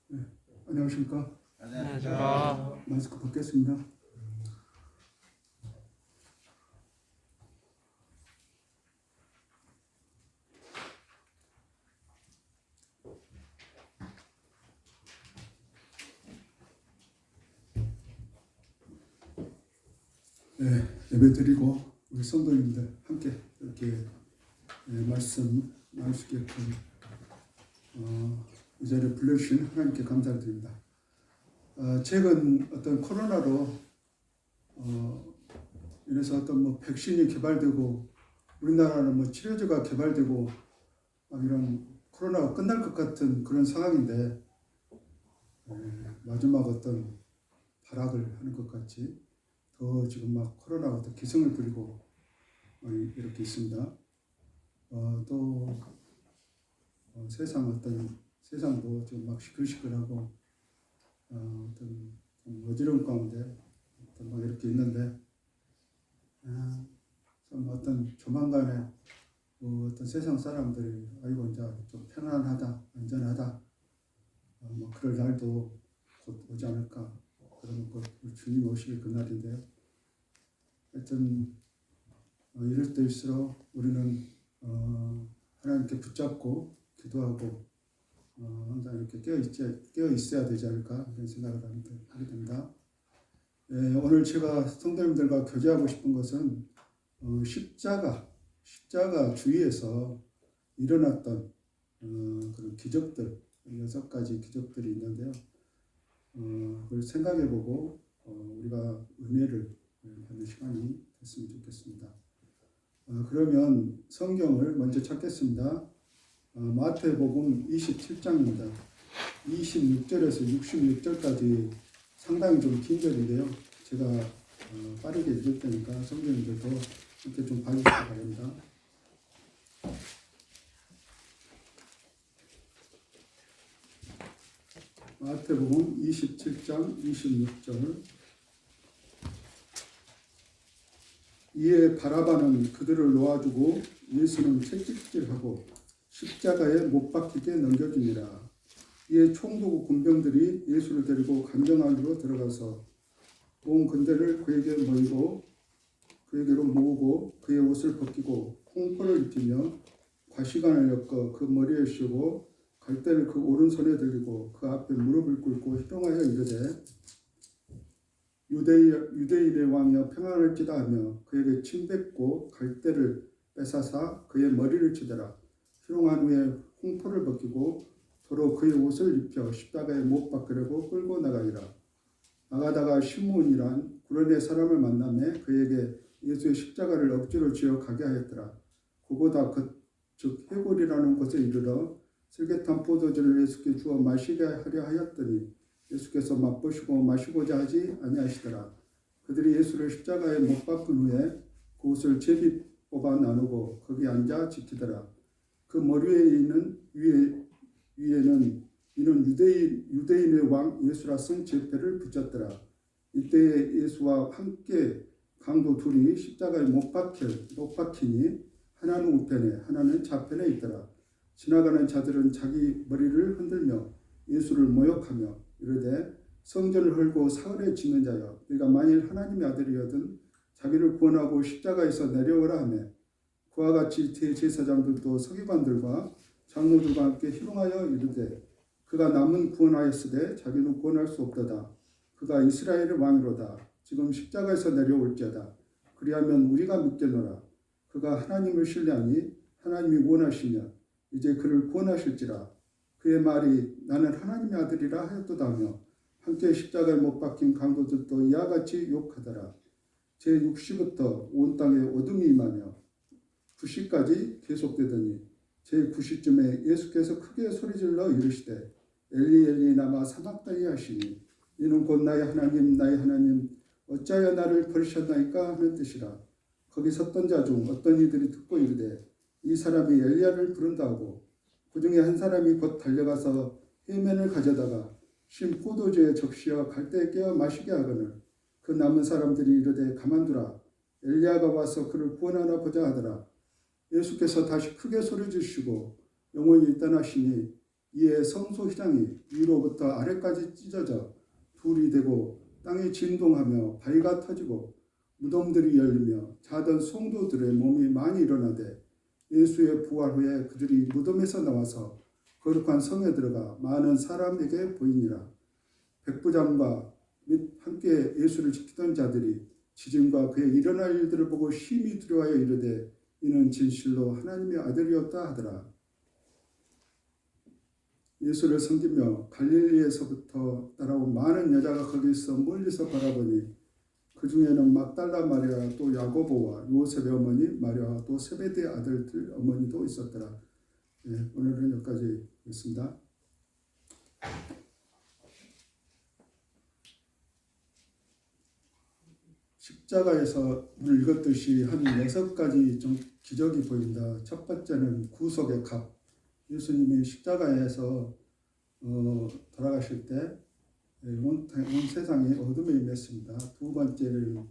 네, 안녕하십니까? 안녕하십니까. 마스크 벗겠습니다. 네, 예배드리고 우리 성도님들 함께 이렇게 말씀 나눌 수 있게끔 이 자리에 불러주신 하나님께 감사드립니다. 최근 어떤 코로나로 인해서 어떤 백신이 개발되고 우리나라는 치료제가 개발되고 이런 코로나가 끝날 것 같은 그런 상황인데 마지막 어떤 발악을 하는 것 같이 더 지금 코로나가 더 기승을 부리고 이렇게 있습니다. 또 세상도 지금 시끌시끌하고 어떤 어지러운 가운데 이렇게 있는데 좀 어떤 조만간에 어떤 세상 사람들이 아이고 이제 좀 편안하다, 안전하다, 그럴 날도 곧 오지 않을까. 그러면 곧 주님 오실 그날인데요. 하여튼 이럴 때일수록 우리는 하나님께 붙잡고 기도하고 항상 이렇게 깨어 있어야 되지 않을까 그런 생각을 하게 됩니다. 오늘 제가 성도님들과 교제하고 싶은 것은 십자가 주위에서 일어났던 그런 기적들, 6가지 기적들이 있는데요. 그걸 생각해보고 우리가 은혜를 받는 시간이 됐으면 좋겠습니다. 그러면 성경을 먼저 찾겠습니다. 마태복음 27장입니다. 26절에서 66절까지 상당히 좀 긴 절인데요. 제가 빠르게 읽을 테니까 성경님들도 이렇게 좀 봐주시기 바랍니다. 마태복음 27장 26절. 이에 바라바는 그들을 놓아주고 예수는 채찍질하고 십자가에 못 박히게 넘겨주니라. 이에 총독 군병들이 예수를 데리고 관정 안으로 들어가서 온 군대를 그에게로 모으고 그의 옷을 벗기고 홍포를 입히며 과시관을 엮어 그 머리에 씌우고 갈대를 그 오른손에 들리고 그 앞에 무릎을 꿇고 희롱하여 이르되 유대인의 왕이여 평안할지다 하며 그에게 침뱉고 갈대를 뺏어사 그의 머리를 치더라. 희롱한 후에 홍포를 벗기고 도로 그의 옷을 입혀 십자가에 못 박으려고 끌고 나가니라. 나가다가 시므온이란 구레네 사람을 만나매 그에게 예수의 십자가를 억지로 지어 가게 하였더라. 그보다 즉 해골이라는 곳에 이르러 슬개탄 포도주를 예수께 주어 마시게 하려 하였더니 예수께서 맛보시고 마시고자 하지 아니하시더라. 그들이 예수를 십자가에 못 박은 후에 그 옷을 제비 뽑아 나누고 거기 앉아 지키더라. 그 머리 위에는 이는 유대인의 왕 예수라 쓴 제패를 붙였더라. 이때 예수와 함께 강도 둘이 십자가에 못 박히니 하나는 우편에 하나는 좌편에 있더라. 지나가는 자들은 자기 머리를 흔들며 예수를 모욕하며 이르되 성전을 헐고 사흘에 짓는 자여 네가 만일 하나님의 아들이거든 자기를 구원하고 십자가에서 내려오라 하며 그와 같이 대제사장들도 서기관들과 장로들과 함께 희롱하여 이르되 그가 남은 구원하였으되 자기는 구원할 수 없도다. 그가 이스라엘의 왕이로다. 지금 십자가에서 내려올지어다. 그리하면 우리가 믿겠노라. 그가 하나님을 신뢰하니 하나님이 원하시며 이제 그를 구원하실지라. 그의 말이 나는 하나님의 아들이라 하였도다며 함께 십자가에 못 박힌 강도들도 이와 같이 욕하더라. 제6시부터 온 땅에 어둠이 임하며 9시까지 계속되더니 제9시쯤에 예수께서 크게 소리질러 이르시되 엘리 엘리 라마 사박다니 하시니 이는 곧 나의 하나님 어찌하여 나를 버리셨나이까 하는 뜻이라. 거기 섰던 자 중 어떤 이들이 듣고 이르되 이 사람이 엘리야를 부른다 하고 그 중에 한 사람이 곧 달려가서 해면을 가져다가 신 포도주에 적시어 갈대에 깨어 마시게 하거늘 그 남은 사람들이 이르되 가만두라. 엘리야가 와서 그를 구원하나 보자 하더라. 예수께서 다시 크게 소리지시고 영원히 떠나시니 이에 성소 휘장이 위로부터 아래까지 찢어져 둘이 되고 땅이 진동하며 바위가 터지고 무덤들이 열리며 자던 성도들의 몸이 많이 일어나되 예수의 부활 후에 그들이 무덤에서 나와서 거룩한 성에 들어가 많은 사람에게 보이니라. 백부장과 및 함께 예수를 지키던 자들이 지진과 그의 일어날 일들을 보고 심히 두려워하여 이르되 이는 진실로 하나님의 아들이었다 하더라. 예수를 섬기며 갈릴리에서부터 따라온 많은 여자가 거기서 멀리서 바라보니 그 중에는 막달라 마리아 또 야고보와 요셉의 어머니 마리아와 또 세베대 아들들 어머니도 있었더라. 네, 오늘은 여기까지 있습니다. 십자가에서 오늘 읽었듯이 한 6가지 좀 기적이 보인다. 첫 번째는 구속의 값. 예수님이 십자가에서 돌아가실 때 온 세상이 어둠에 임했습니다. 두 번째는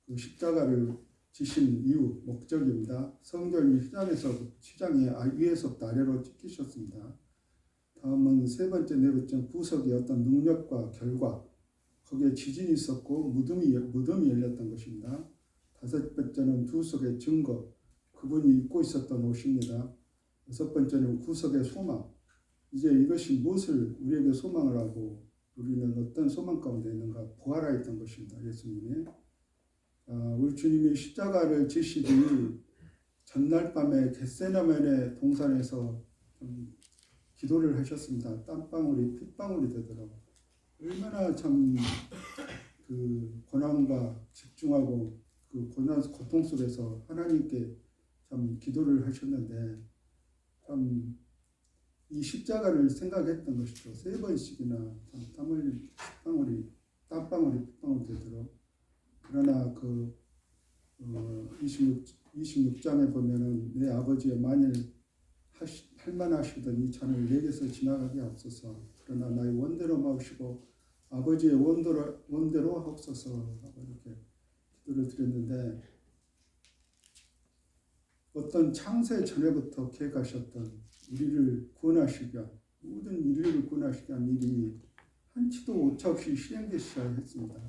그 십자가를 지신 이유, 목적입니다. 성전이 휘장이 위에서부터 아래로 찢기셨습니다. 다음은 세 번째, 네 번째 구속의 어떤 능력과 결과, 거기에 지진이 있었고 무덤이 열렸던 것입니다. 다섯 번째는 구속의 증거, 그분이 입고 있었던 옷입니다. 여섯 번째는 구속의 소망, 이제 이것이 무엇을 우리에게 소망을 하고 우리는 어떤 소망 가운데 있는가 부활하였던 것입니다. 예수님이 우리 주님이 십자가를 지시기 전날 밤에 겟세마네 동산에서 기도를 하셨습니다. 땀방울이 핏방울이 되도록. 얼마나 참 그 고난과 집중하고 그 고통 속에서 하나님께 참 기도를 하셨는데 참 이 십자가를 생각했던 것이죠. 3번씩이나 땀 흘린 땀방울이 핏방울이 되도록. 그러나 그 26장에 보면은 내 아버지의 만일 할만하시던 이 잔을 내게서 지나가게 하옵소서. 그러나 나의 원대로 마시고 아버지의 원대로 하옵소서. 이렇게 기도를 드렸는데 어떤 창세 전에부터 계획하셨던 우리를 구원하시기 위한 모든 인류를 구원하시기 위한 일이 한치도 오차없이 실행되시야 했습니다.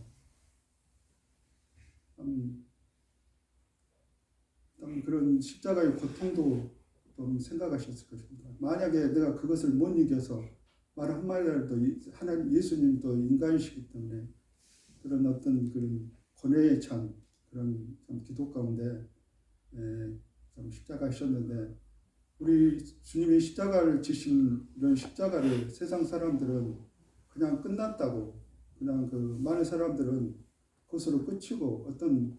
그런 십자가의 고통도 좀 생각하셨을 것입니다. 만약에 내가 그것을 못 이겨서 말 한마디라도 하나님 예수님도 인간이시기 때문에 그런 어떤 그런 고뇌에 찬 그런 좀 기도 가운데 좀 십자가 하셨는데 우리 주님이 십자가를 지신 이런 십자가를 세상 사람들은 그냥 끝났다고 그냥 그 많은 사람들은 그것으로 끝이고 어떤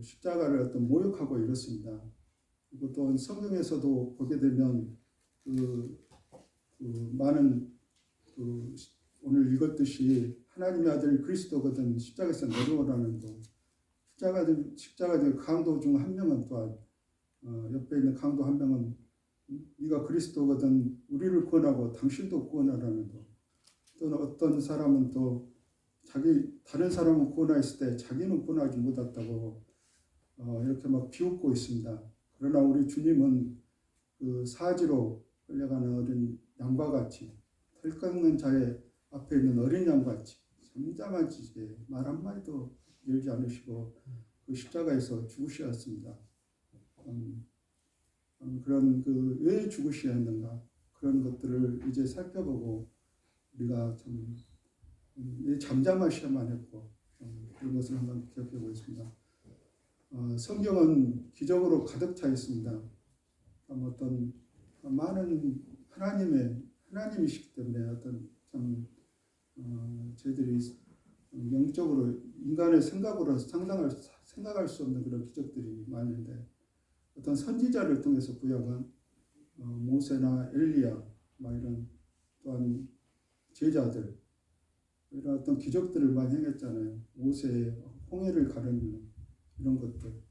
십자가를 어떤 모욕하고 이렇습니다. 그리고 또 성경에서도 보게 되면 많은 오늘 읽었듯이 하나님의 아들 그리스도거든 십자가에서 내려오라는 도 십자가의 강도 중 한 명은 또한 옆에 있는 강도 한 명은 네가 그리스도거든 우리를 구원하고 당신도 구원하라는 도. 또는 어떤 사람은 또 다른 사람은 구원하였을 때 자기는 구원하지 못했다고 이렇게 막 비웃고 있습니다. 그러나 우리 주님은 그 사지로 끌려가는 어린 양과 같이 털 깎는 자의 앞에 있는 어린 양과 같이 잠잠하시게 말 한마디도 열지 않으시고 그 십자가에서 죽으셨습니다. 그런 왜 죽으셔야 했는가 그런 것들을 이제 살펴보고 우리가 참 잠잠하셔야만 했고 그런 것을 한번 기억해 보겠습니다. 성경은 기적으로 가득 차 있습니다. 어떤 많은 하나님이시기 때문에 어떤 참 저희들이 영적으로 인간의 생각으로 생각할 수 없는 그런 기적들이 많은데 어떤 선지자를 통해서 구약은 모세나 엘리야 이런 또한 제자들 이런 어떤 기적들을 많이 행했잖아요. 모세의 홍해를 가르는 이런 것들.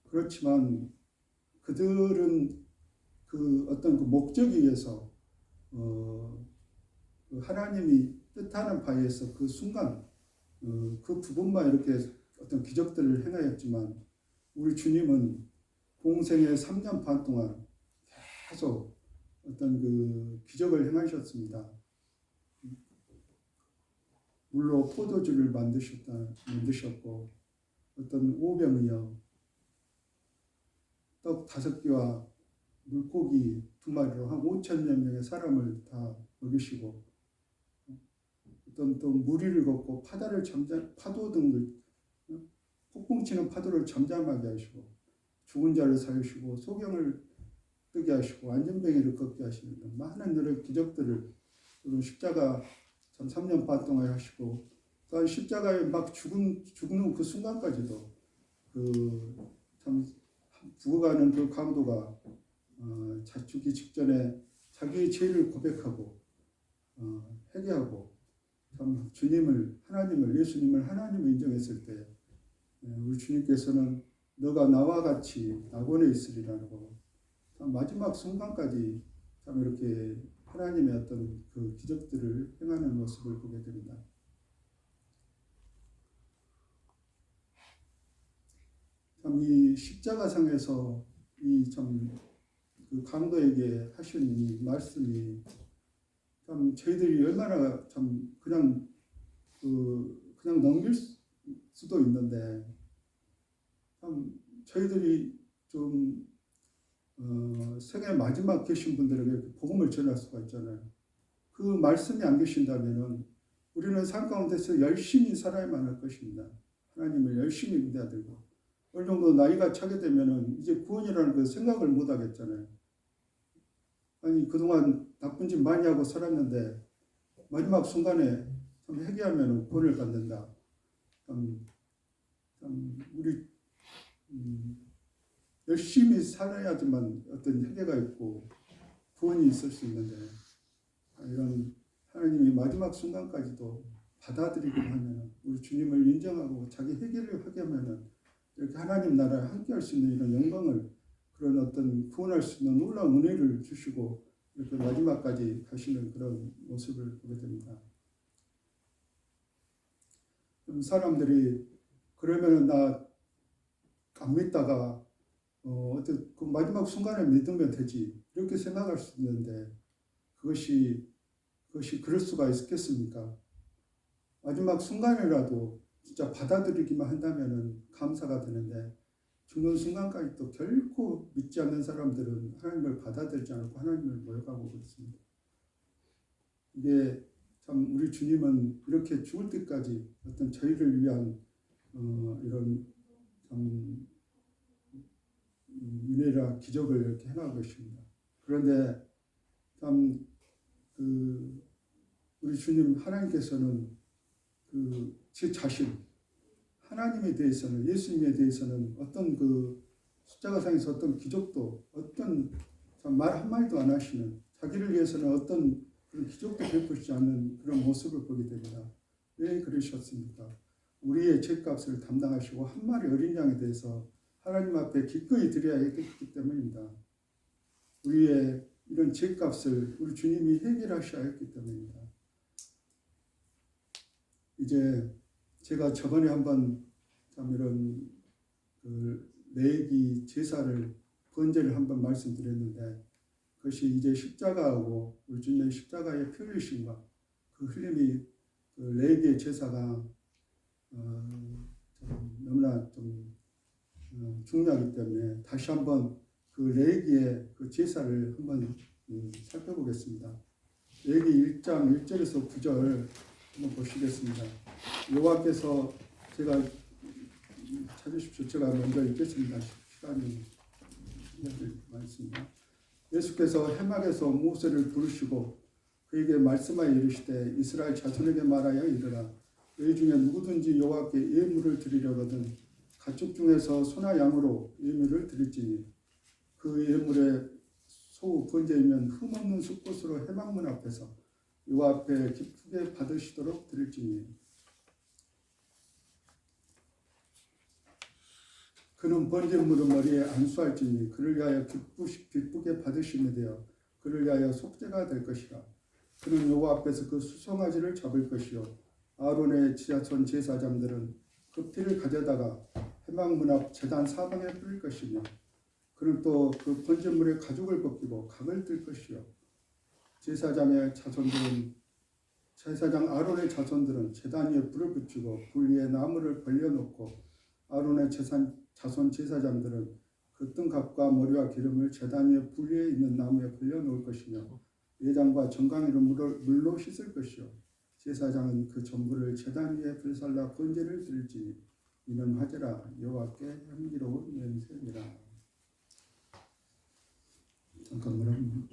그렇지만 그들은 그 어떤 그 목적에 의해서 그 하나님이 뜻하는 바에서 그 순간 그 부분만 이렇게 어떤 기적들을 행하였지만 우리 주님은 공생의 3년 반 동안 계속 어떤 그 기적을 행하셨습니다. 물로 포도주를 만드셨고 어떤 오병이어 떡 5개와 물고기 2마리로 한 5천여 명의 사람을 다 먹이시고 어떤 또 무리를 걷고 파도 등을 폭풍치는 파도를 잠잠하게 하시고 죽은 자를 살리시고 소경을 뜨게 하시고 안전뱅이를 걷게 하시는 등 많은 여러 기적들을 그리고 십자가 참 3년 반 동안 하시고 또 십자가에 막 죽는 그 순간까지도 그 참 죽어가는 그 강도가 죽기 직전에 자기의 죄를 고백하고 회개하고 참 예수님을 하나님을 인정했을 때 우리 주님께서는 너가 나와 같이 낙원에 있으리라고 참 마지막 순간까지 참 이렇게 하나님의 어떤 그 기적들을 행하는 모습을 보게 됩니다. 참 이 십자가상에서 이 참 그 강도에게 하신 이 말씀이 참 저희들이 얼마나 참 그냥 넘길 수도 있는데 참 저희들이 좀 생애 마지막 계신 분들에게 복음을 전할 수가 있잖아요. 그 말씀이 안 계신다면은 우리는 삶 가운데서 열심히 살아야만 할 것입니다. 하나님을 열심히 믿어들고 어느 정도 나이가 차게 되면은 이제 구원이라는 그 생각을 못 하겠잖아요. 아니 그동안 나쁜 짓 많이 하고 살았는데 마지막 순간에 참 회개하면 구원을 받는다. 참 우리 열심히 살아야지만 어떤 회개가 있고 구원이 있을 수 있는데 이런 하나님이 마지막 순간까지도 받아들이기로 하면 우리 주님을 인정하고 자기 회개를 하게 하면 이렇게 하나님 나라에 함께할 수 있는 이런 영광을 그런 어떤 구원할 수 있는 놀라운 은혜를 주시고 이렇게 마지막까지 가시는 그런 모습을 보게 됩니다. 사람들이 그러면은 나 안 믿다가 어떤 그 마지막 순간에 믿으면 되지 이렇게 생각할 수 있는데 그것이 그럴 수가 있겠습니까? 마지막 순간이라도 진짜 받아들이기만 한다면은 감사가 되는데 죽는 순간까지 또 결코 믿지 않는 사람들은 하나님을 받아들이지 않고 하나님을 모욕하고 그렇습니다. 이게 참 우리 주님은 이렇게 죽을 때까지 어떤 저희를 위한 이런 참 은혜라 기적을 이렇게 행하고 계십니다. 그런데 참 우리 주님 하나님께서는 제 자신 하나님에 대해서는 예수님에 대해서는 어떤 십자가상에서 어떤 기적도 어떤 말 한마디도 안 하시는 자기를 위해서는 어떤 그런 기적도 베푸시지 않는 그런 모습을 보게 됩니다. 왜 그러셨습니까? 우리의 죄값을 담당하시고 한 마리 어린 양에 대해서 하나님 앞에 기꺼이 드려야 했기 때문입니다. 우리의 이런 죄값을 우리 주님이 해결하셔야 했기 때문입니다. 이제 제가 저번에 한번 참 이런 레기 제사를 번제를 한번 말씀드렸는데 그것이 이제 십자가하고 우리 주님의 십자가의 피 흘리심과 그 흘림이 레기의 제사가 너무나 좀 중요하기 때문에 다시 한번 그 레기의 그 제사를 한번 살펴보겠습니다. 레기 1장 1절에서 9절 한번 보시겠습니다. 여호와께서 제가 찾으십시오. 제가 먼저 읽겠습니다. 시간이 많습니다. 예수께서 해막에서 모세를 부르시고 그에게 말씀하여 이르시되 이스라엘 자손에게 말하여 이르라 너희 중에 누구든지 여호와께 예물을 드리려거든 가축 중에서 소나 양으로 예물을 드릴지니 그 예물의 소 번제이면 흠없는 숫꽃으로 해막문 앞에서 여호와 앞에 기쁘게 받으시도록 드릴지니 그는 번제물을 머리에 안수할지니 그를 위하여 기쁘게 받으심에 되어 그를 위하여 속죄가 될 것이라. 그는 여호와 앞에서 그 수송아지를 잡을 것이요 아론의 지하촌 제사장들은 그 피를 가져다가 해막문 앞 제단 사방에 뿌릴 것이며 그는 또 그 번제물의 가죽을 벗기고 각을 뜰 것이요. 제사장 아론의 자손들은 제단 위에 불을 붙이고 불 위에 나무를 벌려놓고 아론의 자손 제사장들은 그 뜬갑과 머리와 기름을 제단 위에 불 위에 있는 나무에 벌려놓을 것이며 예장과 정강이를 물로 씻을 것이요. 제사장은 그 전부를 제단 위에 불살라 번제를 드릴지니 이는 화제라 여호와께 향기로운 냄새니라. 잠깐만요.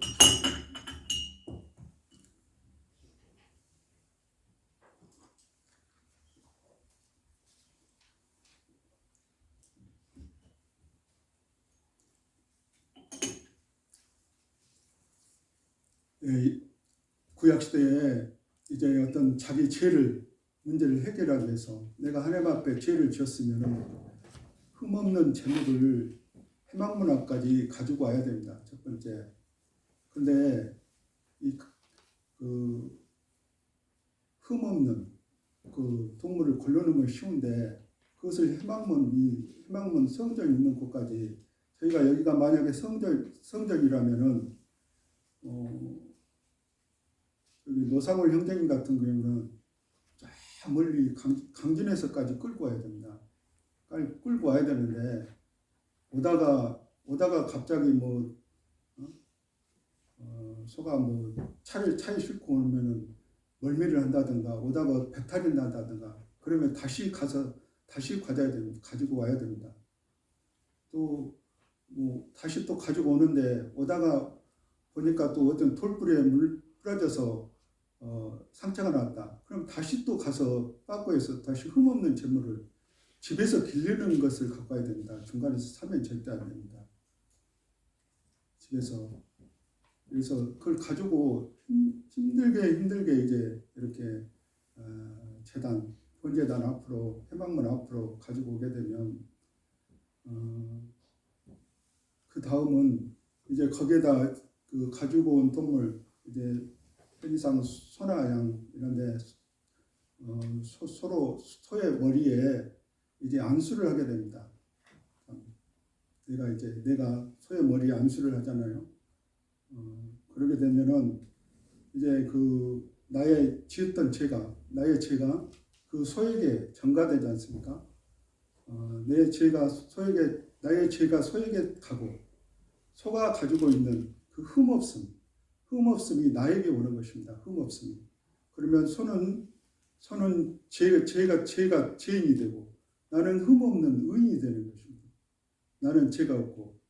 구약 시대에 이제 어떤 자기 문제를 해결하기 위해서 내가 하나님 앞에 죄를 지었으면 흠없는 재물을 회막문 앞까지 가지고 와야 됩니다. 첫 번째. 근데 그 흠없는 그 동물을 걸러놓은 건 쉬운데 그것을 회막문 성전이 있는 곳까지 저희가 여기가 만약에 성전이라면은 여기 노사골 형제님 같은 경우는 저 멀리 강진에서까지 끌고 와야 됩니다. 끌고 와야 되는데 오다가 갑자기 소가 차에 싣고 오면은 멀미를 한다든가 오다가 배탈이 나다든가 그러면 다시 가지고 와야 됩니다. 또 다시 또 가지고 오는데 오다가 보니까 또 어떤 돌불에 물 뿌려져서 상처가 났다. 그럼 다시 또 가서 빠꾸에서 다시 흠없는 재물을 집에서 길르는 것을 갖고 와야 됩니다. 중간에서 사면 절대 안 됩니다. 집에서. 그래서 그걸 가지고 힘들게 이제 이렇게 번제단 앞으로 회막문 앞으로 가지고 오게 되면 그 다음은 이제 거기에다 그 가지고 온 동물 이제 편의상 소나 양 이런데 소의 머리에 이제 안수를 하게 됩니다. 내가 소의 머리에 안수를 하잖아요. 그러게 되면은 이제 그 나의 죄가 그 소에게 전가되지 않습니까? 나의 죄가 소에게 가고 소가 가지고 있는 그 흠없음이 나에게 오는 것입니다. 흠없음이. 그러면 소는 죄가 죄인이 되고 나는 흠없는 의인이 되는 것입니다. 나는 죄가 없고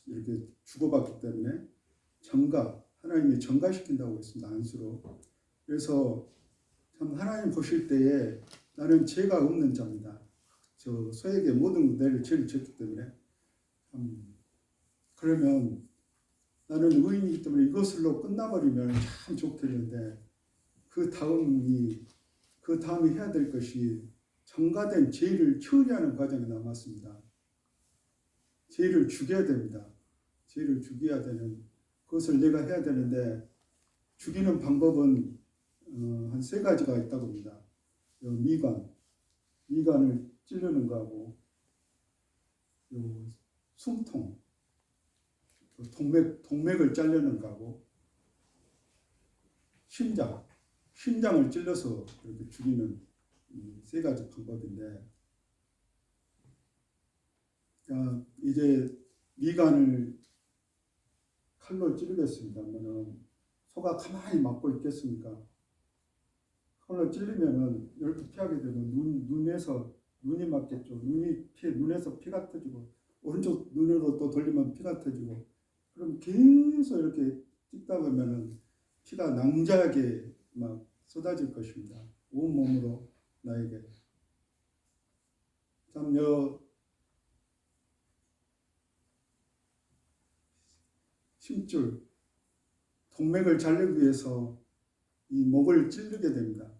이렇게 주고받기 때문에 하나님이 전가시킨다고 했습니다. 안수로. 그래서 참 하나님 보실 때에 나는 죄가 없는 자입니다. 저 소에게 모든 내를 죄를 졌기 때문에 그러면 나는 의인이기 때문에 이것으로 끝나버리면 참 좋겠는데 그 다음이 해야 될 것이 전가된 죄를 처리하는 과정이 남았습니다. 죄를 죽여야 됩니다. 죄를 죽여야 되는 그것을 내가 해야 되는데 죽이는 방법은 한 3가지가 있다고 합니다. 미간을 찌르는 거하고 숨통, 동맥을 자르는 거하고 심장을 찔러서 이렇게 죽이는 3가지 방법인데 이제 미간을 칼로 찌르겠습니다. 그러면은 소가 가만히 맞고 있겠습니까? 칼로 찌르면은 이렇게 피하게 되면 눈이 맞겠죠. 눈에서 피가 터지고 오른쪽 눈으로 또 돌리면 피가 터지고 그럼 계속 이렇게 찍다 보면은 피가 낭자하게 막 쏟아질 것입니다. 온몸으로 나에게. 심줄, 동맥을 자르기 위해서 이 목을 찌르게 됩니다.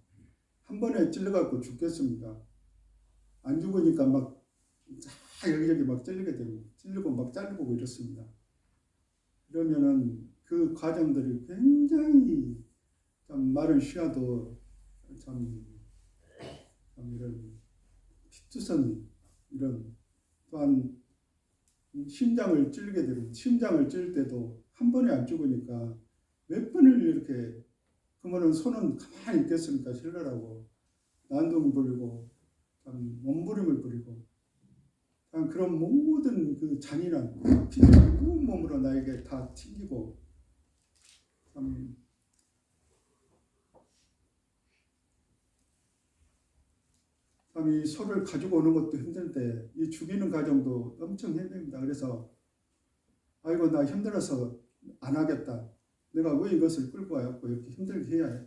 한 번에 찔러갖고 죽겠습니까? 안 죽으니까 막 여기저기 막 찔리게 되고 찔리고 막 자르고 이렇습니다. 그러면은 그 과정들이 굉장히 참 말은 쉬어도 참 이런 피투성 이런 또한 심장을 찌르게 됩니다. 심장을 찌를 때도 한 번에 안 죽으니까 몇 번을 이렇게 그러면은 손은 가만히 있겠습니까? 힐러라고 난동 부리고 몸부림을 부리고 그런 모든 그 잔인한 피를 온 몸으로 나에게 다 튕기고 이 소를 가지고 오는 것도 힘든데 이 죽이는 과정도 엄청 힘듭니다. 그래서 아이고 나 힘들어서 안 하겠다. 내가 왜 이것을 끌고 와갖고 이렇게 힘들게 해야 해?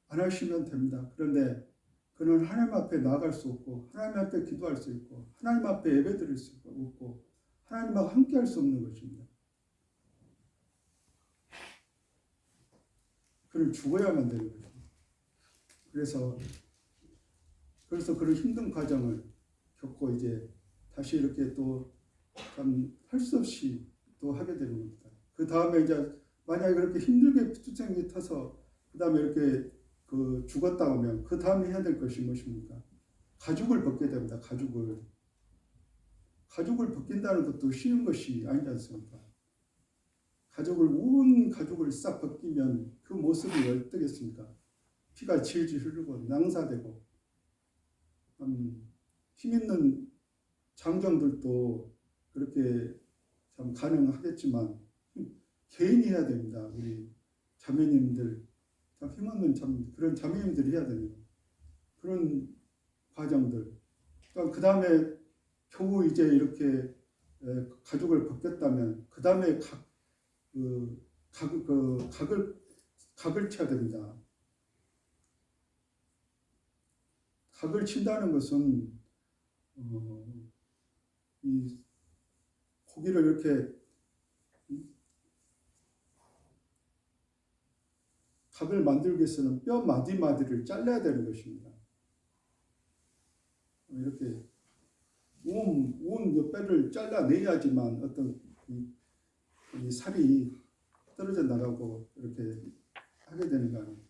안 하시면 됩니다. 그런데 그는 하나님 앞에 나아갈 수 없고 하나님 앞에 기도할 수 있고 하나님 앞에 예배드릴 수 없고 하나님하고 함께할 수 없는 것입니다. 그는 죽어야만 되는 거죠. 그래서 그런 힘든 과정을 겪고 이제 다시 이렇게 또 참 할 수 없이 또 하게 되는 겁니다. 그 다음에 이제 만약에 그렇게 힘들게 투쟁이 타서 그 다음에 이렇게 죽었다 하면 그 다음에 해야 될 것이 무엇입니까? 가죽을 벗게 됩니다. 가죽을 벗긴다는 것도 쉬운 것이 아니지 않습니까? 온 가죽을 싹 벗기면 그 모습이 어떻겠습니까? 피가 질질 흐르고 낭사되고 힘 있는 장정들도 그렇게 참 가능하겠지만 개인이 해야 됩니다. 우리 자매님들 참 힘없는 그런 자매님들이 해야 됩니다. 그런 과정들. 그 다음에 겨우 이제 이렇게 가죽을 벗겼다면 그 다음에 각을 쳐야 됩니다. 각을 친다는 것은 이 고기를 이렇게 각을 만들기 위해서는 뼈 마디마디를 잘라야 되는 것입니다. 이렇게 온 뼈를 잘라내야지만 어떤 이 살이 떨어져 나가고 이렇게 하게 되는 거 아닙니까?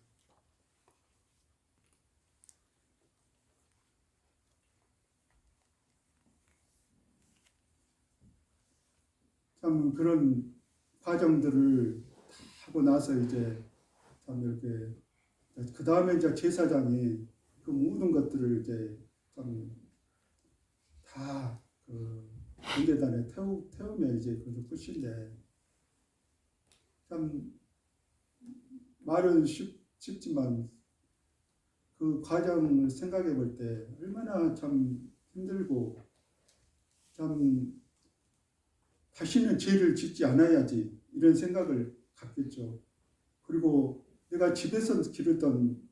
참 그런 과정들을 하고 나서 이제 참 이렇게 그 다음에 이제 제사장이 그 모든 것들을 이제 참 다 경계단에 태우면 이제 그것도 끝인데 참 말은 쉽지만 그 과정을 생각해 볼 때 얼마나 참 힘들고 참 다시는 죄를 짓지 않아야지 이런 생각을 갖겠죠. 그리고 내가 집에서 기르던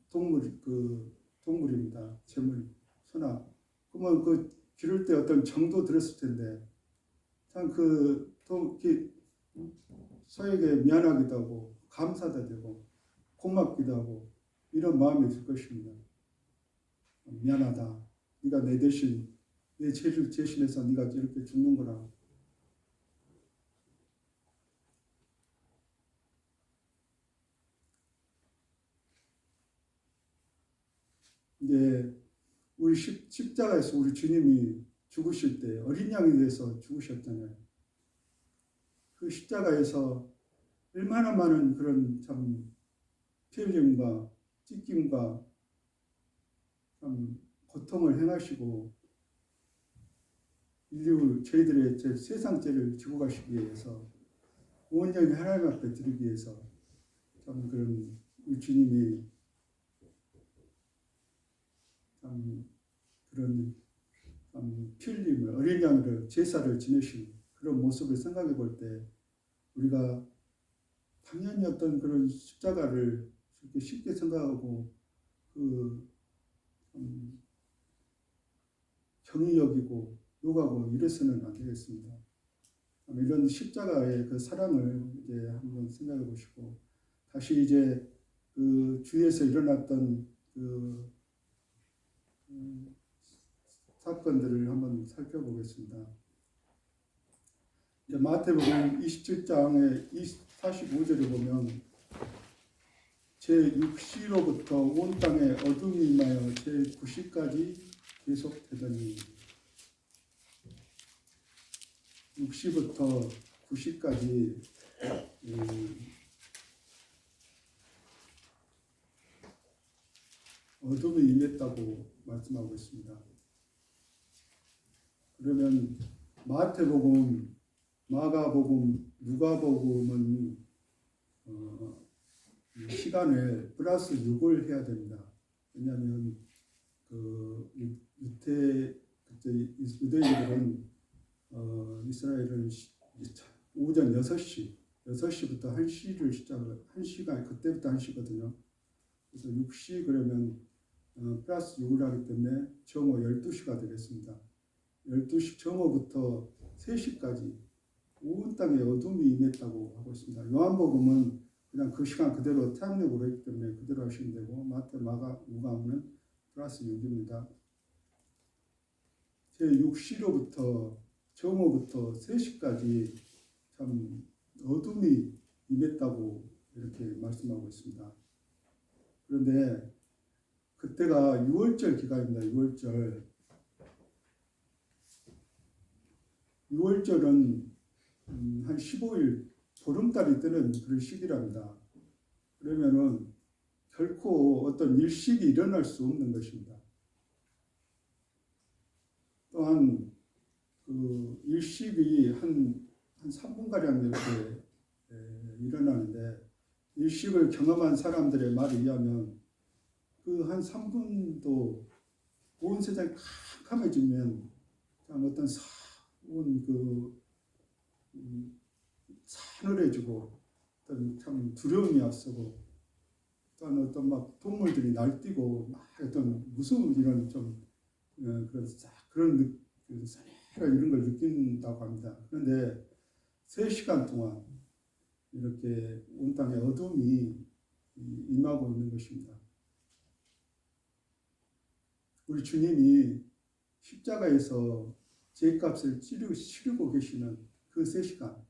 동물입니다. 재물, 소나. 그러면 그 기를 때 어떤 정도 들었을 텐데 참 소에게 미안하기도 하고 감사도 되고 고맙기도 하고 이런 마음이 들 것입니다. 미안하다. 네가 내 대신 내 죄를 대신해서 네가 이렇게 죽는구나. 이제 우리 십자가에서 우리 주님이 죽으실 때 어린 양이 돼서 죽으셨잖아요. 그 십자가에서 얼마나 많은 그런 참 피 흘림과 찢김과 참 고통을 행하시고 인류 저희들의 세상 죄를 지고 가시기 위해서 온전히 하나님 앞에 드리기 위해서 참 그런 우리 주님이 그런 피 흘림을 어린 양으로 제사를 지내신 그런 모습을 생각해 볼 때 우리가 당연히 어떤 그런 십자가를 이렇게 쉽게 생각하고 경히 여기고 욕하고 이래서는 안 되겠습니다. 이런 십자가의 그 사랑을 이제 한번 생각해 보시고 다시 이제 그 주위에서 일어났던 그 사건들을 한번 살펴보겠습니다. 이제 마태복음 27장의 45절에 보면 제6시로부터 온 땅에 어둠이 임하여 제9시까지 계속되더니 6시부터 9시까지 어둠이 임했다고 말씀하고 있습니다. 그러면 마태복음, 마가복음, 누가복음은 이 시간에 플러스 6을 해야 됩니다. 왜냐하면 그 유대인들은 이스라엘은 오전 6시부터 1시를 시작을 1시간 그때부터 1시거든요. 그래서 6시 그러면 플러스 6을 하기 때문에 정오 12시가 되겠습니다. 12시 정오부터 3시까지 온 땅에 어둠이 임했다고 하고 있습니다. 요한복음은 그냥 그 시간 그대로 태양력으로 했기 때문에 그대로 하시면 되고 마태, 마가, 누가는 플러스 6입니다. 제 6시로부터 정오부터 3시까지 참 어둠이 임했다고 이렇게 말씀하고 있습니다. 그런데 그때가 6월절 기간입니다. 6월절. 6월절은 한 15일 보름달이 뜨는 그런 시기랍니다. 그러면은 결코 어떤 일식이 일어날 수 없는 것입니다. 또한 그 일식이 한 3분가량 이렇게 일어나는데 일식을 경험한 사람들의 말에 의하면 그 한 3분도 온 세상이 캄캄해지면 참 어떤 사온 그 사늘해지고 어떤 참 두려움이 앞서고 또한 어떤 막 동물들이 날뛰고 막 어떤 무서운 이런 좀 그런 사내라 이런 걸 느낀다고 합니다. 그런데 3시간 동안 이렇게 온 땅에 어둠이 임하고 있는 것입니다. 우리 주님이 십자가에서 죄값을 치르고 계시는 그 3시간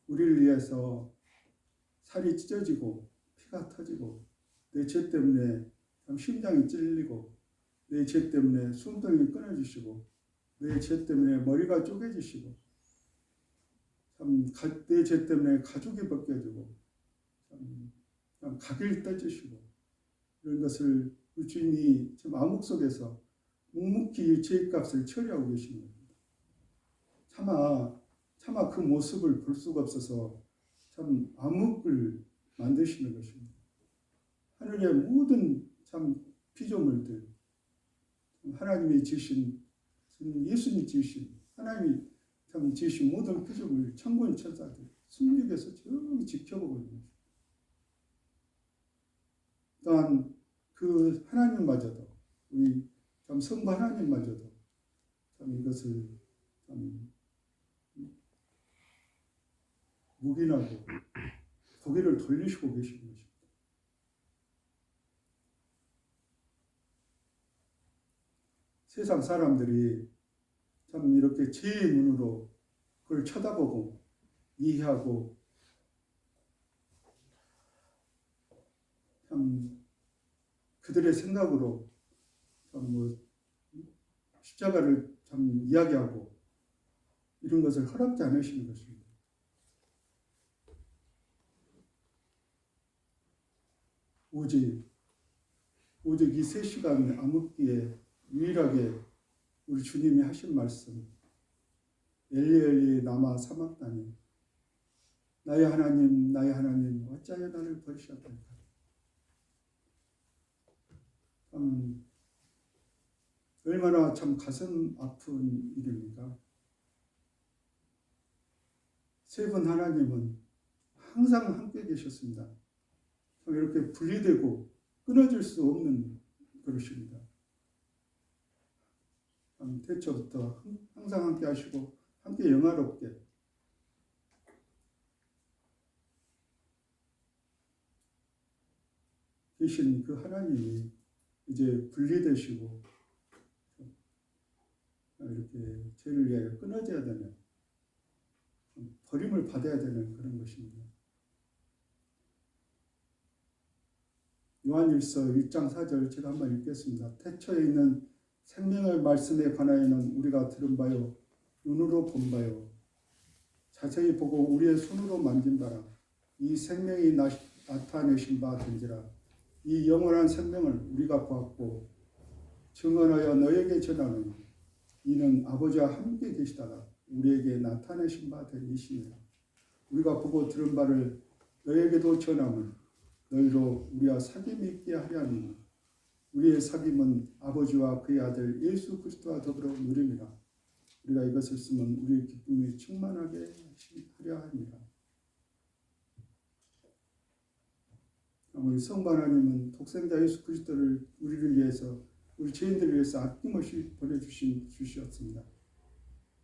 우리를 위해서 살이 찢어지고 피가 터지고 내 죄 때문에 참 심장이 찔리고 내 죄 때문에 숨통이 끊어지시고 내 죄 때문에 머리가 쪼개지시고 참 내 죄 때문에 가죽이 벗겨지고 참 각을 떠지시고 이런 것을 우리 주님이 참 암흑 속에서 묵묵히 죄값을 처리하고 계신 겁니다. 차마 그 모습을 볼 수가 없어서 참 암흑을 만드시는 것입니다. 하늘의 모든 참 피조물들, 하나님이 지으신 예수님이 지으신 하나님이 참 지으신 모든 피조물, 천군 천사들 숨죽여서 저기 지켜보고 있는 것입니다. 또한 그 하나님마저도 우리 참 성부 하나님마저도 참 이것을 참 묵인하고 고개를 돌리시고 계시는 것입니다. 세상 사람들이 참 이렇게 죄의 눈으로 그걸 쳐다보고 이해하고 참 그들의 생각으로 참 십자가를 참 이야기하고 이런 것을 허락지 않으시는 것입니다. 오직 이 3시간 암흑기에 유일하게 우리 주님이 하신 말씀 엘리 엘리 라마 사막다니 나의 하나님 어찌하여 나를 버리셨던가. 얼마나 참 가슴 아픈 일입니까? 세 분 하나님은 항상 함께 계셨습니다. 이렇게 분리되고 끊어질 수 없는 그릇입니다. 태초부터 항상 함께 하시고 함께 영화롭게 계신 그 하나님이 이제 분리되시고 이렇게 죄를 위하여 끊어져야 되는 버림을 받아야 되는 그런 것입니다. 요한일서 1장 4절 제가 한번 읽겠습니다. 태초에 있는 생명의 말씀에 관하여는 우리가 들은 바요 눈으로 본 바요 자세히 보고 우리의 손으로 만진 바라 이 생명이 나타내신 바 된지라. 이 영원한 생명을 우리가 보았고 증언하여 너에게 전하노니 이는 아버지와 함께 계시다가 우리에게 나타내신 바 된 이시니라. 우리가 보고 들은 바를 너에게도 전함은 너희로 우리와 사귐이 있게 하려 함이니 우리의 사귐은 아버지와 그의 아들 예수 그리스도와 더불어 누림이라. 우리가 이것을 쓰면 우리의 기쁨이 충만하게 하려 합니다. 우리 성부 하나님은 독생자 예수 그리스도를 우리를 위해서 우리 죄인들을 위해서 아낌없이 보내주셨습니다.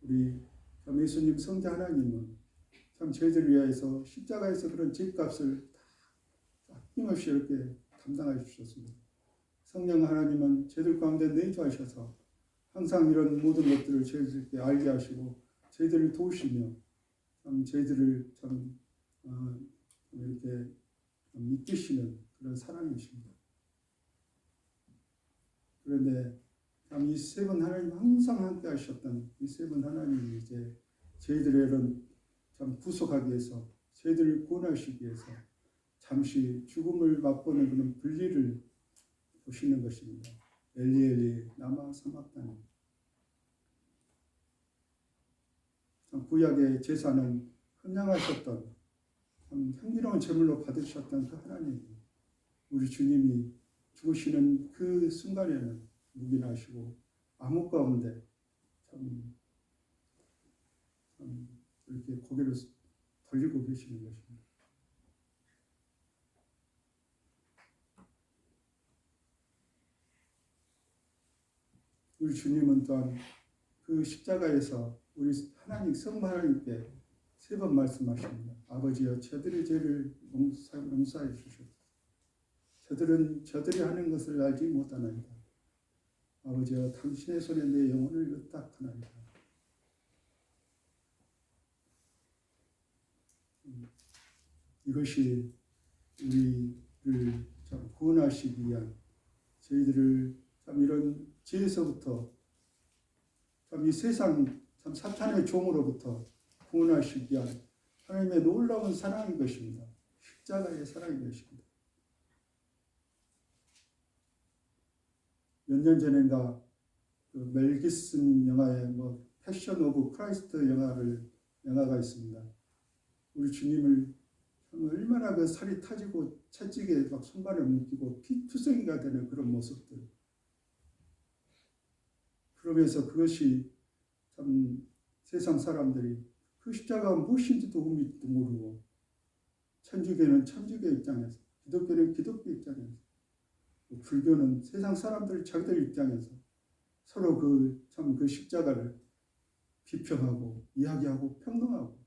우리 참 예수님 성자 하나님은 참 저희들을 위해서 십자가에서 그런 죄값을 아낌없이 이렇게 담당해 주셨습니다. 성령 하나님은 저희들 가운데 내주하셔서 항상 이런 모든 것들을 저희들께 알게 하시고 저희들을 도우시며 참 저희들을 참 이렇게 이끄시는 그런 사랑이십니다. 그런데 참 이 세 분 하나님 항상 함께 하셨던 이 세 분 하나님이 이제 저희들의 이런 참 구속하기 위해서 저희들을 구원하시기 위해서 잠시 죽음을 맛보는 그런 분리를 보시는 것입니다. 엘리 엘리 라마 사박다니. 참 구약의 제사는 헌양하셨던 참 향기로운 제물로 받으셨던 그 하나님, 우리 주님이 죽으시는 그 순간에는 묵인하시고 암흑 가운데 참 이렇게 고개를 돌리고 계시는 것입니다. 우리 주님은 또한 그 십자가에서 우리 하나님 성부 하나님께 세 번 말씀하십니다. 아버지여 저들의 죄를 용서해 주시옵소서. 저들이 하는 것을 알지 못하나이다. 아버지여 당신의 손에 내 영혼을 의탁하나이다. 이것이 우리를 참 구원하시기 위한 저희들을 참 이런 죄에서부터 참 이 세상 참 사탄의 종으로부터 구원하시기 위한 하나님의 놀라운 사랑인 것입니다. 십자가의 사랑인 것입니다. 몇 년 전인가 그 멜 깁슨 영화에 패션 오브 크라이스트 영화가 있습니다. 우리 주님을 얼마나 그 살이 타지고 채찍에 막 손발을 묶이고 피투성이가 되는 그런 모습들. 그러면서 그것이 참 세상 사람들이 그 십자가가 무엇인지도 모르고 천주교는 천주교 입장에서 기독교는 기독교 입장에서 불교는 세상 사람들 자기들 입장에서 서로 그 십자가를 비평하고 이야기하고 평등하고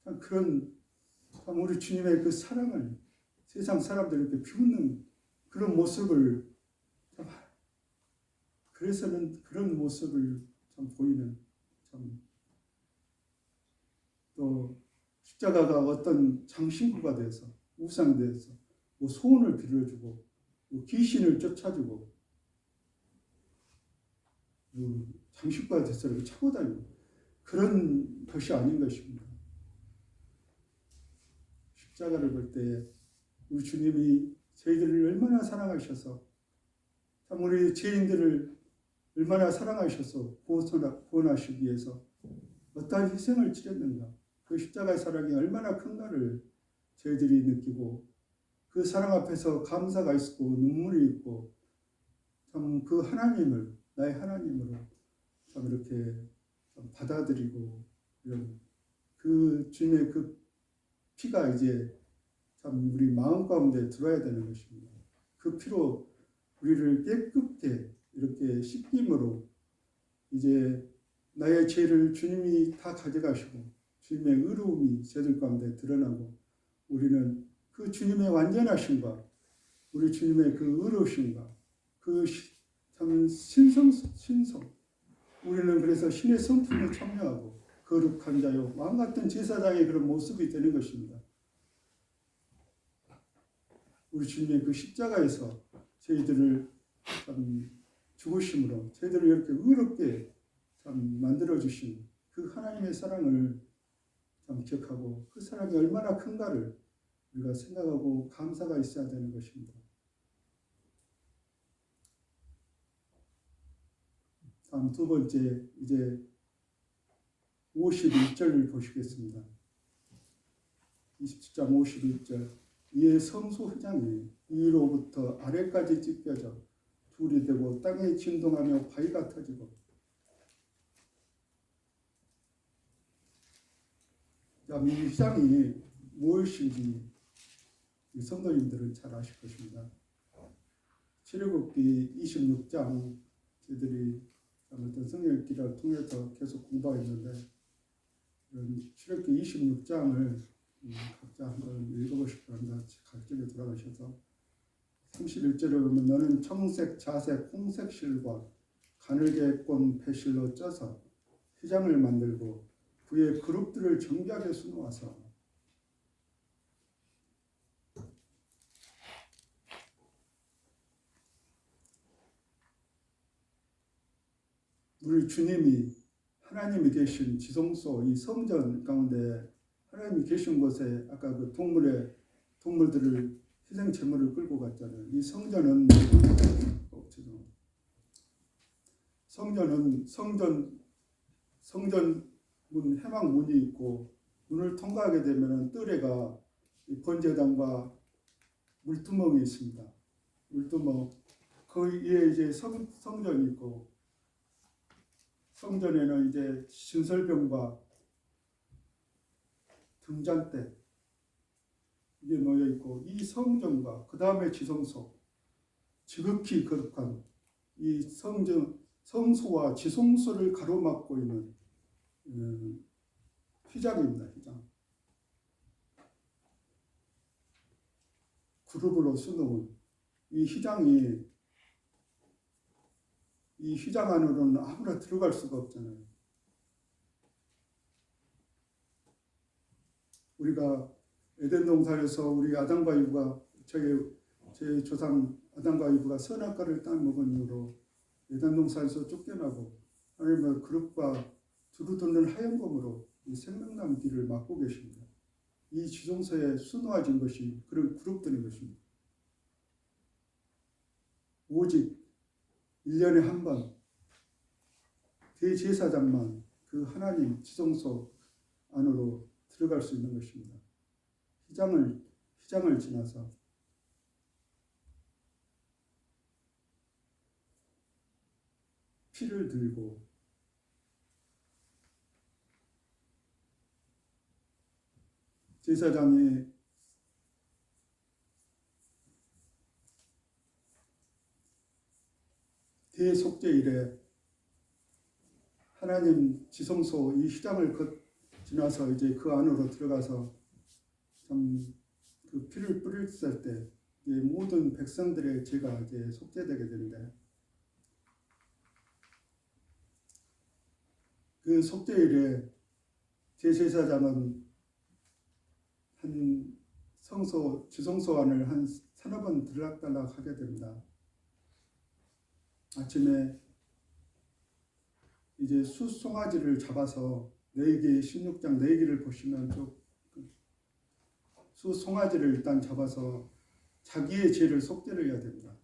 참 그런 참 우리 주님의 그 사랑을 세상 사람들에게 비웃는 그런 모습을 참 그래서는 그런 모습을 참 보이는 참 또 십자가가 어떤 장신구가 돼서 우상돼서 소원을 빌어주고 귀신을 쫓아주고 장신구가 돼서 이렇게 차고 다니고 그런 것이 아닌 것입니다. 십자가를 볼 때 우리 주님이 저희들을 얼마나 사랑하셔서 참 우리 죄인들을 얼마나 사랑하셔서 구원하시기 위해서 어떠한 희생을 치렀는가, 그 십자가의 사랑이 얼마나 큰가를 저희들이 느끼고 그 사랑 앞에서 감사가 있고 눈물이 있고 참 그 하나님을 나의 하나님으로 참 이렇게 참 받아들이고 이런 그 주님의 그 피가 이제 참 우리 마음 가운데 들어야 되는 것입니다. 그 피로 우리를 깨끗게 이렇게 씻김으로 이제 나의 죄를 주님이 다 가져가시고 주님의 의로움이 저들 가운데 드러나고 우리는 그 주님의 완전하심과 우리 주님의 그 의로우심과 그 참 신성 우리는 그래서 신의 성품에 참여하고 거룩한 자요 왕 같은 제사장의 그런 모습이 되는 것입니다. 우리 주님의 그 십자가에서 저희들을 참 죽으심으로 저희들을 이렇게 의롭게 참 만들어 주신 그 하나님의 사랑을 참 기억하고 그 사랑이 얼마나 큰가를 우리가 생각하고 감사가 있어야 되는 것입니다. 다음 두 번째 이제 51절을 보시겠습니다. 27장 51절 이에 성소 회장이 위로부터 아래까지 찢겨져 둘이 되고 땅에 진동하며 바위가 터지고 이 회장이 무엇인지 이 성도님들은 잘 아실 것입니다. 출애굽기 26장 저희들이 어떤 성경 읽기를 통해서 계속 공부했는데 출애굽기 26장을 각자 한번 읽어보시기 바랍니다. 각절에 돌아가셔서 31절에 보면 너는 청색, 자색, 홍색 실과 가늘게 꼰 배실로 쪄서 휘장을 만들고 그의 그룹들을 정교하게 수놓아서 우리 주님이 하나님이 계신 지성소 이 성전 가운데 하나님이 계신 곳에 아까 그 동물들을 희생 제물을 끌고 갔잖아요. 이 성전은 성전 문 해막 문이 있고 문을 통과하게 되면은 뜰에가 번제단과 물두멍이 있습니다. 물두멍 그 위에 이제 성전이 있고 성전에는 이제 신설병과 등잔대 이게 놓여 있고 이 성전과 그 다음에 지성소 지극히 거룩한 이 성소와 지성소를 가로막고 있는 휘장입니다. 휘장 그룹으로 수놓은 이 휘장이 이 휘장 안으로는 아무나 들어갈 수가 없잖아요. 우리가 에덴 동산에서 우리 아담과 이브가 제 조상 아담과 이브가 선악과를 따먹은 이후로 에덴 동산에서 쫓겨나고 하나님의 그룹과 두루두는 하얀 검으로 이 생명나무 길을 막고 계십니다. 이 지성소에 수놓아진 것이 그런 그룹들인 것입니다. 오직 1년에 한 번 대제사장만 그 하나님 지성소 안으로 들어갈 수 있는 것입니다. 휘장을 지나서 피를 들고 제사장이 대속죄일에 하나님 지성소 이 휘장을 지나서 이제 그 안으로 들어가서 참 그 피를 뿌렸을 때 모든 백성들의 죄가 이제 속죄되게 되는데 그 속죄일에 제사장은 한 지성소 안을 한 서너 번 들락달락 하게 됩니다. 아침에 이제 숫송아지를 잡아서 4개 16장 4개를 보시면 숫송아지를 일단 잡아서 자기의 죄를 속죄를 해야 됩니다.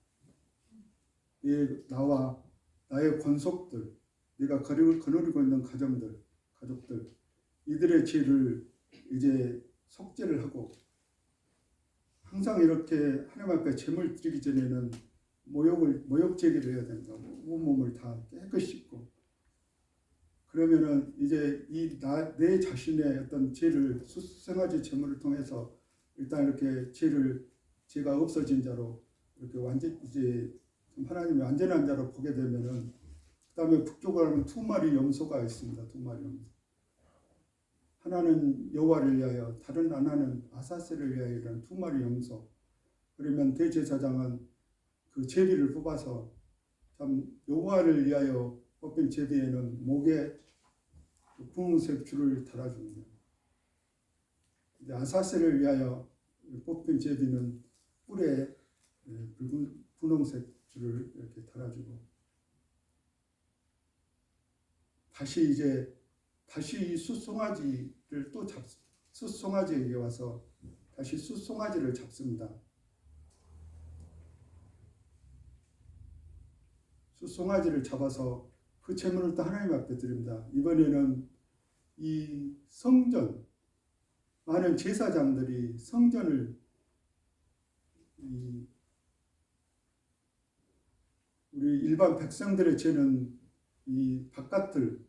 나와 나의 권속들, 내가 거느리고 있는 가족들 이들의 죄를 이제 속죄를 하고 항상 이렇게 하나님 앞에 제물 드리기 전에는 모욕 제기를 해야 된다. 온몸을 다 깨끗이 씻고 그러면은 이제 내 자신의 어떤 죄를 수생아지 제물을 통해서 일단 이렇게 죄가 없어진 자로 이렇게 완전 이제 하나님의 완전한 자로 보게 되면은 그다음에 북쪽으로 하면 2마리 염소가 있습니다. 2마리 염소. 하나는 여호와를 위하여 다른 하나는 아사셀을 위하여 이런 2마리 염소. 그러면 대제사장은 그 제비를 뽑아서 참 여호와를 위하여 뽑힌 제비에는 목에 분홍색 줄을 달아줍니다. 아사셀을 위하여 뽑힌 제비는 뿔에 붉은 분홍색 줄을 이렇게 달아주고 다시 이 숫송아지를 또 숫송아지에게 와서 다시 숫송아지를 잡습니다. 숫송아지를 잡아서 그 제물을 또 하나님 앞에 드립니다. 이번에는 이 성전, 많은 제사장들이 성전을 우리 일반 백성들의 죄는 이 바깥을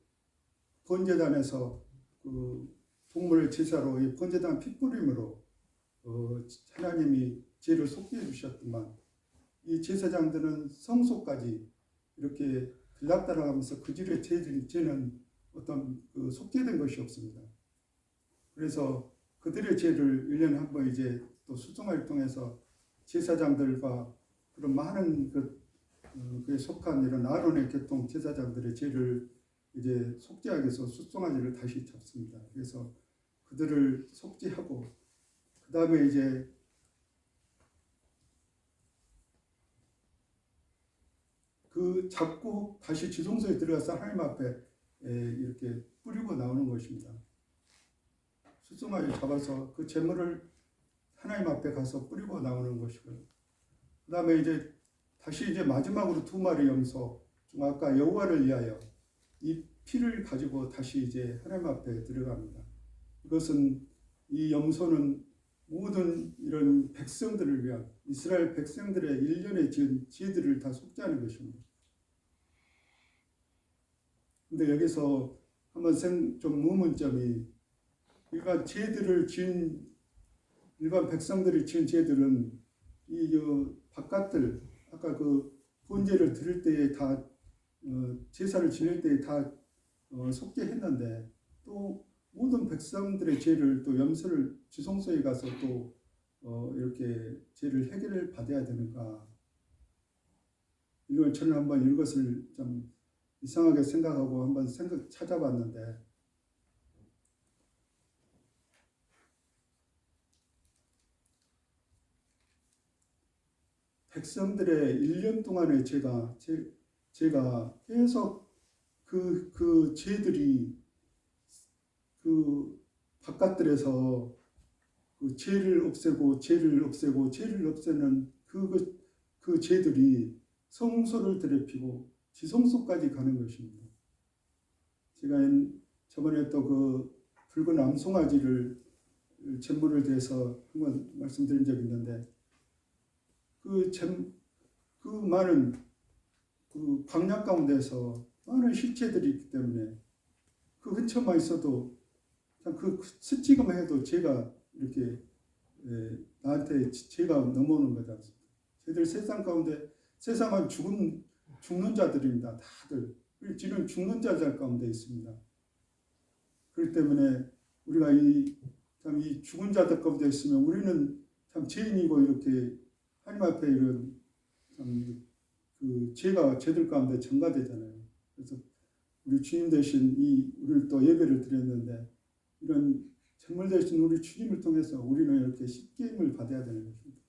번제단에서 그 동물 제사로 이 번제단 핏부림으로 하나님이 죄를 속게 해주셨지만 이 제사장들은 성소까지 이렇게 들락달락하면서 그들의 죄는 어떤 그 속죄된 것이 없습니다. 그래서 그들의 죄를 1년에 한 번 이제 또 수종을 통해서 제사장들과 그런 많은 그에 속한 이런 아론의 계통 제사장들의 죄를 이제 속죄하기 위해서 숫송아지를 다시 잡습니다. 그래서 그들을 속죄하고 그 다음에 이제 그 잡고 다시 지성소에 들어가서 하나님 앞에 이렇게 뿌리고 나오는 것입니다. 숫송아지 잡아서 그 제물을 하나님 앞에 가서 뿌리고 나오는 것이고요. 그 다음에 이제 다시 이제 마지막으로 2마리 염소 중 아까 여호와를 위하여 이 피를 가지고 다시 이제 하나님 앞에 들어갑니다. 이것은 이 염소는 모든 이런 백성들을 위한 이스라엘 백성들의 1년의 지은 죄들을 다 속죄하는 것입니다. 근데 여기서 한번 좀 의문점이 일반 백성들이 지은 죄들은 이 바깥들 아까 그 번제를 드릴 때에 다 제사를 지낼 때에 다 속죄했는데 또 모든 백성들의 죄를 또 염소를 지성소에 가서 또 이렇게 죄를 해결을 받아야 되는가? 이걸 저는 한번 이것을 좀 이상하게 생각하고 한번 찾아봤는데 백성들의 1년 동안의 죄가 계속 그 죄들이 그 바깥들에서 그 죄를 없애는 그 죄들이 성소를 더럽히고 지성소까지 가는 것입니다. 제가 저번에 또 그 붉은 암송아지를 제물을 대해서 한번 말씀드린 적이 있는데 그 많은 그 광야 가운데서 많은 시체들이 있기 때문에 그 근처만 있어도 그 스치기만 해도 죄가 이렇게 나한테 죄가 넘어오는 거지 않습니까? 저희들 세상 가운데 세상은 죽는 자들입니다. 다들 지는 죽는 자들 가운데 있습니다. 그렇기 때문에 우리가 이 죽은 자들 가운데 있으면 우리는 참 죄인이고 이렇게 하나님 앞에 이런 그 죄들 가운데 전가되잖아요. 그래서 우리 주님 대신 우리를 또 예배를 드렸는데 이런 제물 대신 우리 주님을 통해서 우리는 이렇게 씻김을 받아야 되는 것입니다.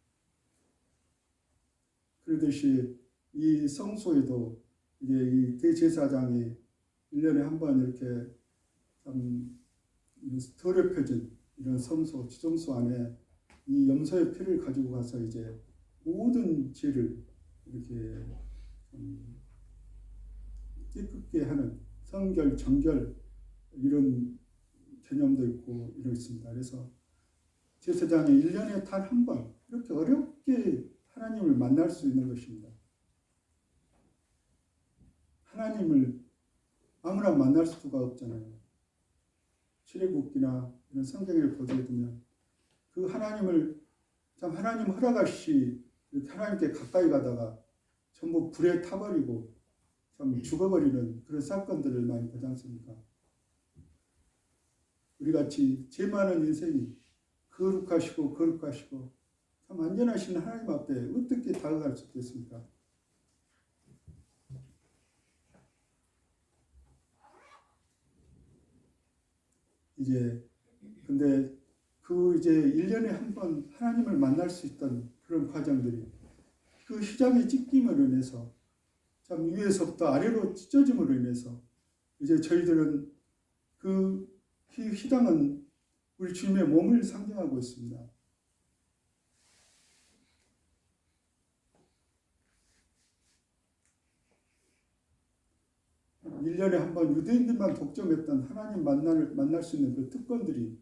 그러듯이 이 성소에도 이게 이 대제사장이 1년에 한 번 이렇게 더럽혀진 이런 성소, 지성소 안에 이 염소의 피를 가지고 가서 이제 모든 죄를 이렇게 깨끗게 하는 성결, 정결 이런 개념도 있고 이렇습니다. 그래서 제사장이 1년에 단 한 번 이렇게 어렵게 하나님을 만날 수 있는 것입니다. 하나님을 아무나 만날 수가 없잖아요. 출애굽기나 이런 성경을 보게 되면 그 하나님을 참 하나님 허락하시 이렇게 하나님께 가까이 가다가 전부 불에 타버리고 참 죽어버리는 그런 사건들을 많이 보지 않습니까? 우리같이 죄 많은 인생이 거룩하시고 참 안전하신 하나님 앞에 어떻게 다가갈 수 있겠습니까? 근데 이제 1년에 한 번 하나님을 만날 수 있던 그런 과정들이 그 휘장의 찢김으로 인해서 참 위에서부터 아래로 찢어짐으로 인해서 이제 저희들은 그 휘장은 우리 주님의 몸을 상징하고 있습니다. 일 년에 한 번 유대인들만 독점했던 하나님 만날 수 있는 그 특권들이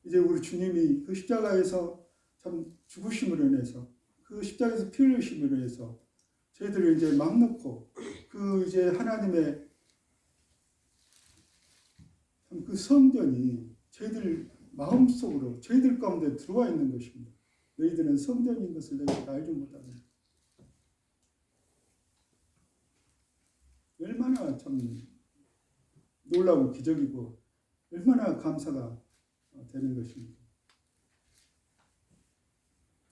이제 우리 주님이 그 십자가에서 참 죽으심으로 인해서 그 십자가에서 피 흘리심으로 인해서 저희들을 이제 막 놓고 그 이제 하나님의 참 그 성전이 저희들 마음속으로 저희들 가운데 들어와 있는 것입니다. 너희들은 성전인 것을 너희가 알지 못하는. 얼마나 참 놀라운 기적이고 얼마나 감사가 되는 것입니다.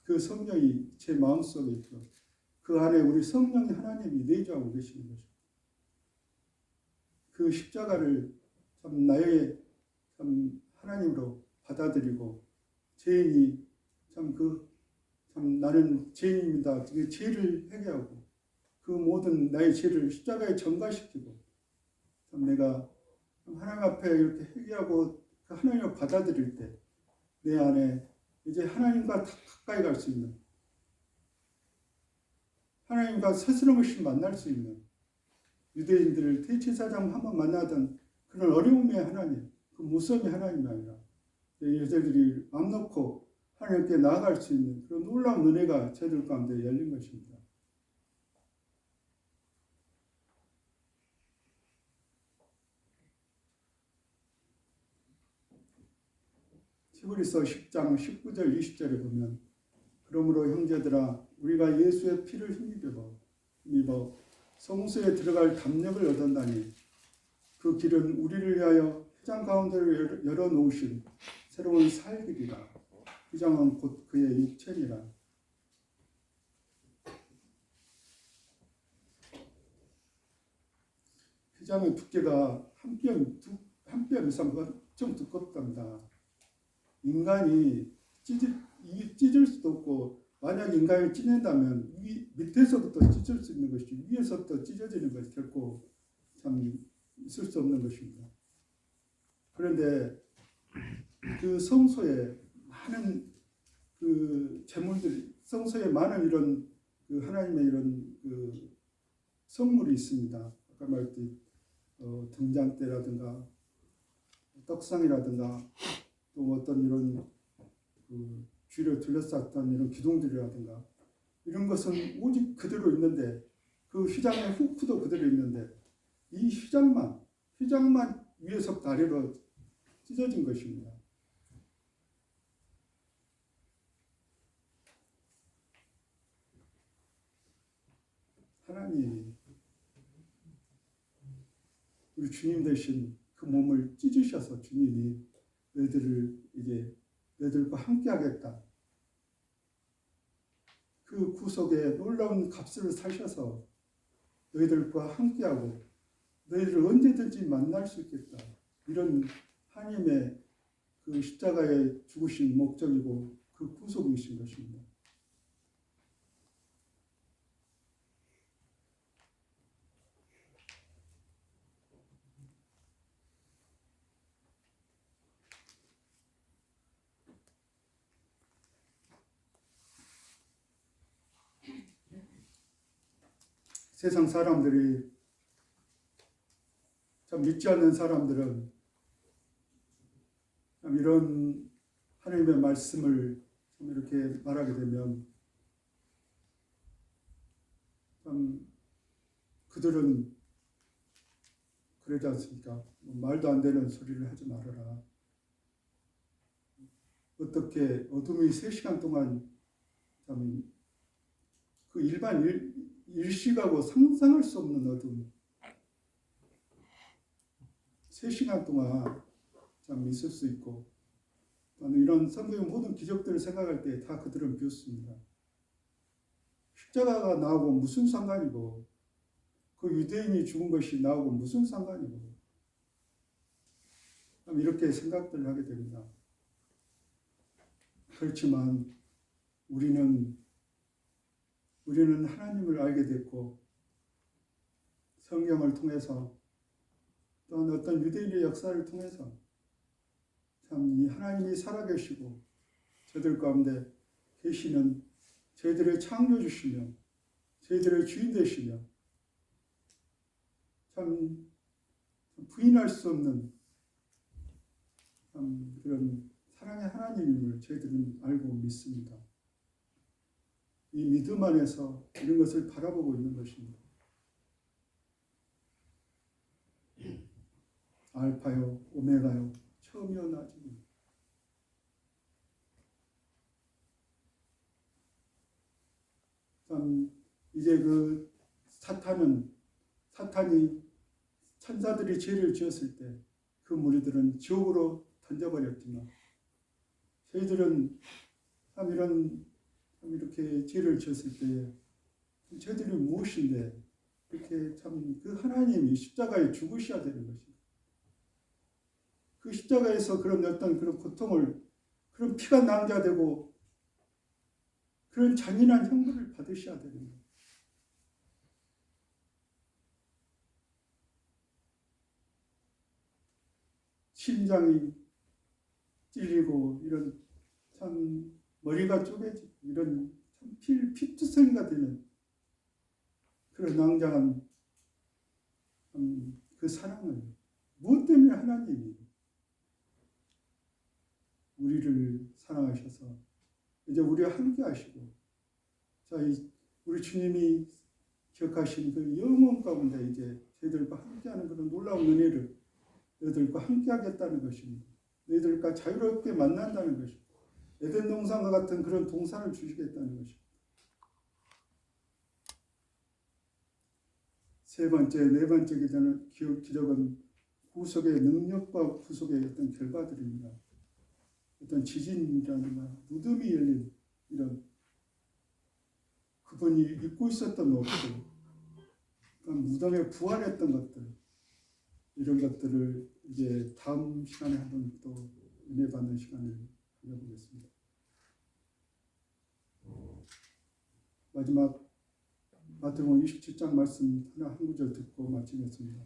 그 성령이 제 마음속에 있고 그 안에 우리 성령이 하나님이 내주하고 계시는 것입니다. 그 십자가를 참 나의 참 하나님으로 받아들이고 죄인이 참 나는 죄인입니다. 그 죄를 회개하고 그 모든 나의 죄를 십자가에 전가시키고 참 내가 하나님 앞에 이렇게 회개하고 그 하나님을 받아들일 때 내 안에 이제 하나님과 가까이 갈 수 있는 하나님과 스스럼없이 만날 수 있는 유대인들을 대제사장 한번 만나던 그런 어려움의 하나님, 그 무서움의 하나님이 아니라 여자들이 맘 놓고 하나님께 나아갈 수 있는 그런 놀라운 은혜가 저희들 가운데 열린 것입니다. 히브리서 10장 19절 20절에 보면 그러므로 형제들아 우리가 예수의 피를 힘입어 성소에 들어갈 담력을 얻었나니 그 길은 우리를 위하여 휘장 가운데를 열어놓으신 새로운 살길이라. 휘장은 곧 그의 육체니라. 휘장의 두께가 한 뼘 이상 좀 두껍답니다. 인간이 찢을 수도 없고 만약 인간이 찢는다면 밑에서부터 찢을 수 있는 것이 위에서부터 찢어지는 것이 결코 참 있을 수 없는 것입니다. 그런데 그 성소에 많은 그 제물들이 성소에 많은 이런 그 하나님의 이런 그 성물이 있습니다. 아까 말했듯이 등잔대라든가 떡상이라든가 또 어떤 이런 그 쥐를 둘러쌌던 이런 기둥들이라든가 이런 것은 오직 그대로 있는데 그 휘장의 후크도 그대로 있는데 이 휘장만 위에서부터 아래로 찢어진 것입니다. 하나님이 우리 주님 대신 그 몸을 찢으셔서 주님이 너희들을 이제 너희들과 함께 하겠다. 그 구속에 놀라운 값을 사셔서 너희들과 함께하고 너희들을 언제든지 만날 수 있겠다. 이런 하나님의 그 십자가에 죽으신 목적이고 그 구속이신 것입니다. 세상 사람들이 참 믿지 않는 사람들은 참 이런 하나님의 말씀을 참 이렇게 말하게 되면 참 그들은 그러지 않습니까? 말도 안 되는 소리를 하지 말아라. 어떻게 어둠이 3시간 동안 참 그 일반 일식하고 상상할 수 없는 어둠 3시간 동안 참 있을 수 있고 이런 성경의 모든 기적들을 생각할 때 다 그들은 비웃습니다. 십자가가 나오고 무슨 상관이고 그 유대인이 죽은 것이 나오고 무슨 상관이고 이렇게 생각들을 하게 됩니다. 그렇지만 우리는 하나님을 알게 됐고 성경을 통해서 또한 어떤 유대인의 역사를 통해서 참 이 하나님이 살아계시고 저들 가운데 계시는 저희들의 창조주시며 저희들의 주인 되시며 참 부인할 수 없는 참 그런 사랑의 하나님임을 저희들은 알고 믿습니다. 이 믿음 안에서 이런 것을 바라보고 있는 것입니다. 알파요, 오메가요, 처음이요 나중이요. 참 이제 그 사탄이 천사들이 죄를 지었을 때 그 무리들은 지옥으로 던져버렸지만 저희들은 참 이렇게 죄를 지었을 때 저희들이 무엇인데 이렇게 참 그 하나님이 십자가에 죽으셔야 되는 것입니다. 그 십자가에서 그런 어떤 그런 고통을 그런 피가 낭자되고 그런 잔인한 형벌을 받으셔야 되는 거예요. 심장이 찔리고 이런 참 머리가 쪼개지고 이런 참 피투성이가 되는 그런 낭장한 그 사랑을 무엇 때문에 하나님이 우리를 사랑하셔서 이제 우리와 함께 하시고 자, 우리 주님이 기억하신 그 영원 가운데 이제 저희들과 함께하는 그런 놀라운 은혜를 너희들과 함께 하겠다는 것입니다. 너희들과 자유롭게 만난다는 것입니다. 에덴 동산과 같은 그런 동산을 주시겠다는 것입니다. 세 번째, 네 번째 기적은 구속의 능력과 구속의 어떤 결과들입니다. 어떤 지진이라든가 무덤이 열린 이런 그분이 잊고 있었던 것들, 무덤에 부활했던 것들 이런 것들을 이제 다음 시간에 한번 또 은혜 받는 시간을 가져보겠습니다. 마지막 마태복음 27장 말씀 하나 한 구절 듣고 마치겠습니다.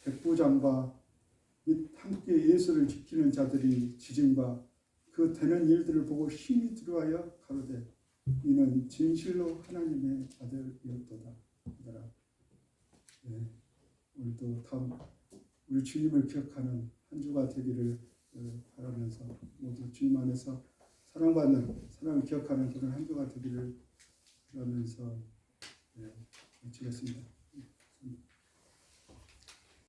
백부장과 및 함께 예수를 지키는 자들이 지진과 그 되는 일들을 보고 힘이 들어하여 가로되 이는 진실로 하나님의 아들이었도다. 네, 오늘도 다음 우리 주님을 기억하는 한 주가 되기를 바라면서 모두 주님 안에서 사랑받는 사랑을 기억하는 그런 한 주가 되기를 바라면서 마치겠습니다.